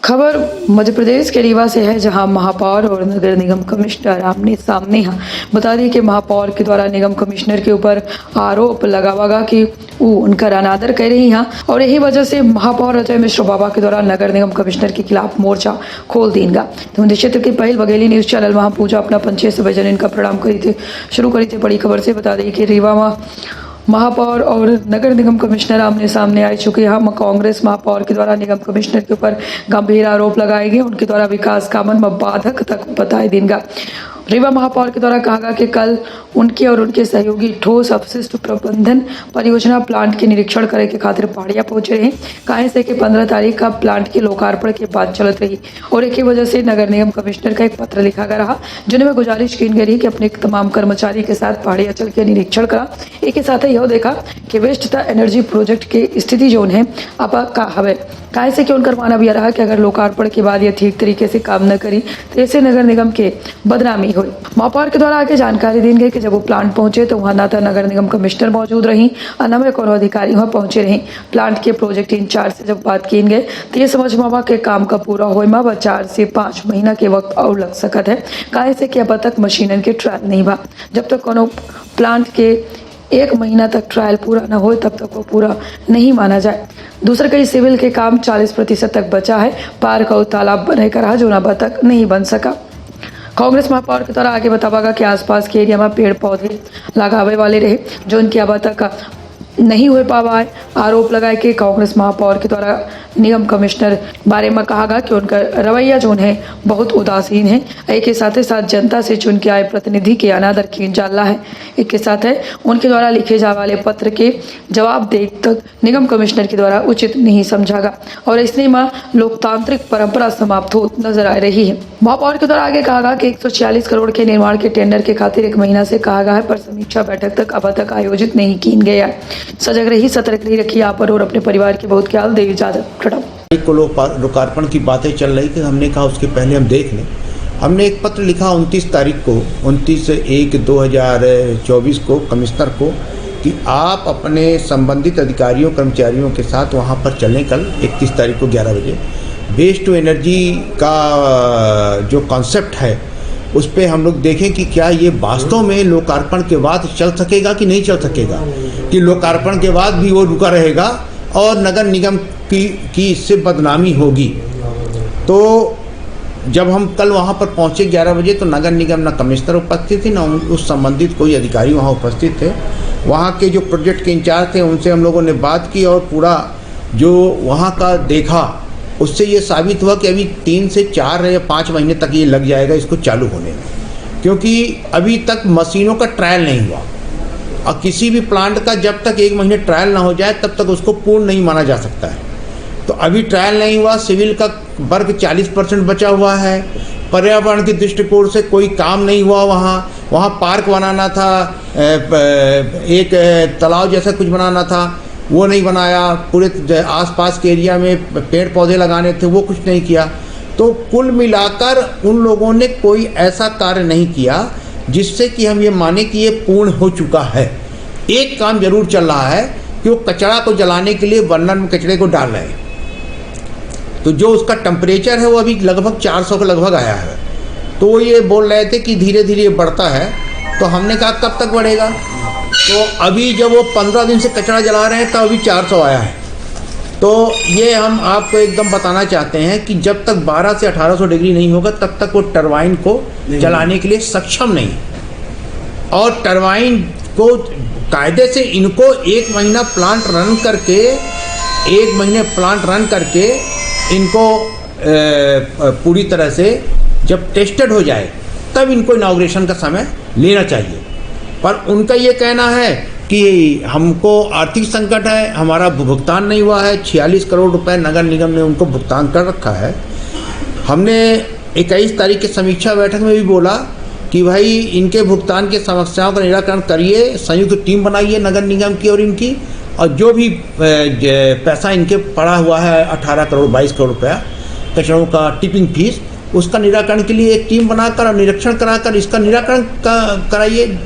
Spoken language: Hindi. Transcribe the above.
खबर मध्य प्रदेश के रीवा से है, जहां महापौर और नगर निगम कमिश्नर आमने सामने हैं। बता दें कि महापौर के द्वारा निगम कमिश्नर के ऊपर आरोप लगावागा कि वो उनका अनादर कर रही हैं और यही वजह से महापौर अजय मिश्र बाबा के द्वारा नगर निगम कमिश्नर के खिलाफ मोर्चा खोल देगा। तो क्षेत्र के पहल बघेली न्यूज चैनल वहाँ पूजा अपना 5 बजे इनका प्रणाम करी थे शुरू करी थे। बड़ी खबर से बता दें कि रीवा में महापौर और नगर निगम कमिश्नर आमने सामने आ चुके हैं। कांग्रेस महापौर के द्वारा निगम कमिश्नर के ऊपर गंभीर आरोप लगाए गए, उनके द्वारा विकास कामन में बाधक तक बताए देगा। रीवा महापौर के द्वारा कहा गया कि कल उनके और उनके सहयोगी ठोस अपशिष्ट प्रबंधन परियोजना प्लांट के निरीक्षण करे के खातिर पहाड़िया पहुंचे रहे। कहे से कि 15 तारीख का प्लांट के लोकार्पण के बाद चलत रही और एक ही वजह से नगर निगम कमिश्नर का एक पत्र लिखा गया रहा, जिनमें गुजारिश की गई कि अपने तमाम कर्मचारी के साथ पहाड़िया चल के निरीक्षण करा। एक ही साथ यह देखा कि वेस्ट तथा एनर्जी प्रोजेक्ट की स्थिति जो है अब का हवे। कहे से कि उनका मानव यह रहा कि अगर लोकार्पण के बाद यह ठीक तरीके से काम न करी तो ऐसे नगर निगम के बदनामी हुई। महापौर के द्वारा आगे जानकारी दी गई कि जब वो प्लांट पहुंचे तो वहां न तो नगर निगम कमिश्नर मौजूद रही और न में कोनो अधिकारी वहां पहुंचे रही। प्लांट के प्रोजेक्ट इंचार्ज से जब बात की गई तो ये समझ में आवा के काम का पूरा हो 4 से 5 महीना के वक्त और लग सकत है। कहे से कि अब तक मशीनन के ट्रायल नहीं बा। जब तक कोनो प्लांट के 1 महीना तक ट्रायल पूरा न हो तब तक वो पूरा नहीं माना जाए। दूसरा कई सिविल के काम 40% तक बचा है। पार्क और तालाब बने का रहा जो अब तक नहीं बन सका। कांग्रेस महापौर के द्वारा आगे बतावागा कि आसपास के एरिया में पेड़ पौधे लगावे वाले रहे जो उनकी अब तक नहीं हो पावा है। आरोप लगाए कि कांग्रेस महापौर के द्वारा निगम कमिश्नर बारे में कहा गया कि उनका रवैया जो है बहुत उदासीन है। एक के साथ जनता से चुन के आए प्रतिनिधि के अनादर किया जा रहा है। एक के साथ उनके द्वारा लिखे जा वाले पत्र के जवाब दे तक निगम कमिश्नर के द्वारा उचित नहीं समझा गया और इसलिए में लोकतांत्रिक परंपरा समाप्त हो नजर आ रही है। महापौर के द्वारा आगे कहा गया कि 146 करोड़ के निर्माण के टेंडर के खातिर 1 महीना से कहा गया है, पर समीक्षा बैठक तक अब तक आयोजित नहीं की गया है। सजग रही, सतर्क रही, रखिए आप पर और अपने परिवार के बहुत ख्याल दे। इजाजत को लोकार्पण की बातें चल रही थी, हमने कहा उसके पहले हम देख लें। हमने एक पत्र लिखा 29 तारीख को 29/1/2024 को कमिश्नर को कि आप अपने संबंधित अधिकारियों कर्मचारियों के साथ वहां पर चलें कल 31 तारीख को 11 बजे। वेस्ट टू एनर्जी का जो कॉन्सेप्ट है उस पर हम लोग देखें कि क्या ये वास्तव में लोकार्पण के बाद चल सकेगा कि नहीं चल सकेगा, कि लोकार्पण के बाद भी वो रुका रहेगा और नगर निगम की इससे बदनामी होगी। तो जब हम कल वहाँ पर पहुँचे 11 बजे तो नगर निगम न कमिश्नर उपस्थित थे न उस संबंधित कोई अधिकारी वहाँ उपस्थित थे। वहाँ के जो प्रोजेक्ट के इंचार्ज थे उनसे हम लोगों ने बात की और पूरा जो वहाँ का देखा उससे ये साबित हुआ कि अभी 3 से 4 या 5 महीने तक ये लग जाएगा इसको चालू होने में, क्योंकि अभी तक मशीनों का ट्रायल नहीं हुआ और किसी भी प्लांट का जब तक 1 महीने ट्रायल ना हो जाए तब तक उसको पूर्ण नहीं माना जा सकता है। तो अभी ट्रायल नहीं हुआ, सिविल का वर्क 40% बचा हुआ है, पर्यावरण के दृष्टिकोण से कोई काम नहीं हुआ। वहाँ पार्क बनाना था, एक तालाब जैसा कुछ बनाना था वो नहीं बनाया, पूरे आसपास के एरिया में पेड़ पौधे लगाने थे वो कुछ नहीं किया। तो कुल मिलाकर उन लोगों ने कोई ऐसा कार्य नहीं किया जिससे कि हम ये माने कि ये पूर्ण हो चुका है। एक काम जरूर चल रहा है कि वो कचरा को जलाने के लिए बर्नर में कचरे को डाल रहे हैं, तो जो उसका टेम्परेचर है वो अभी लगभग 400 के लगभग आया है। तो वो ये बोल रहे थे कि धीरे धीरे बढ़ता है, तो हमने कहा कब तक बढ़ेगा। तो अभी जब वो 15 दिन से कचरा जला रहे हैं तो अभी 400 आया है। तो ये हम आपको एकदम बताना चाहते हैं कि जब तक 12 से 1800 डिग्री नहीं होगा तब तक वो टरबाइन को जलाने के लिए सक्षम नहीं। और टरबाइन को कायदे से इनको 1 महीना प्लांट रन करके इनको पूरी तरह से जब टेस्टेड हो जाए तब इनको इनॉग्रेशन का समय लेना चाहिए। पर उनका ये कहना है कि हमको आर्थिक संकट है, हमारा भुगतान नहीं हुआ है। 46 करोड़ रुपए नगर निगम ने उनको भुगतान कर रखा है। हमने 21 तारीख की समीक्षा बैठक में भी बोला कि भाई इनके भुगतान की समस्याओं का निराकरण करिए, संयुक्त टीम बनाइए नगर निगम की और इनकी, और जो भी पैसा इनके पड़ा हुआ है 18 करोड़ 22 करोड़ रुपया कचरों का टिपिंग फीस, उसका निराकरण के लिए एक टीम बनाकर और निरीक्षण कराकर इसका निराकरण कराइए।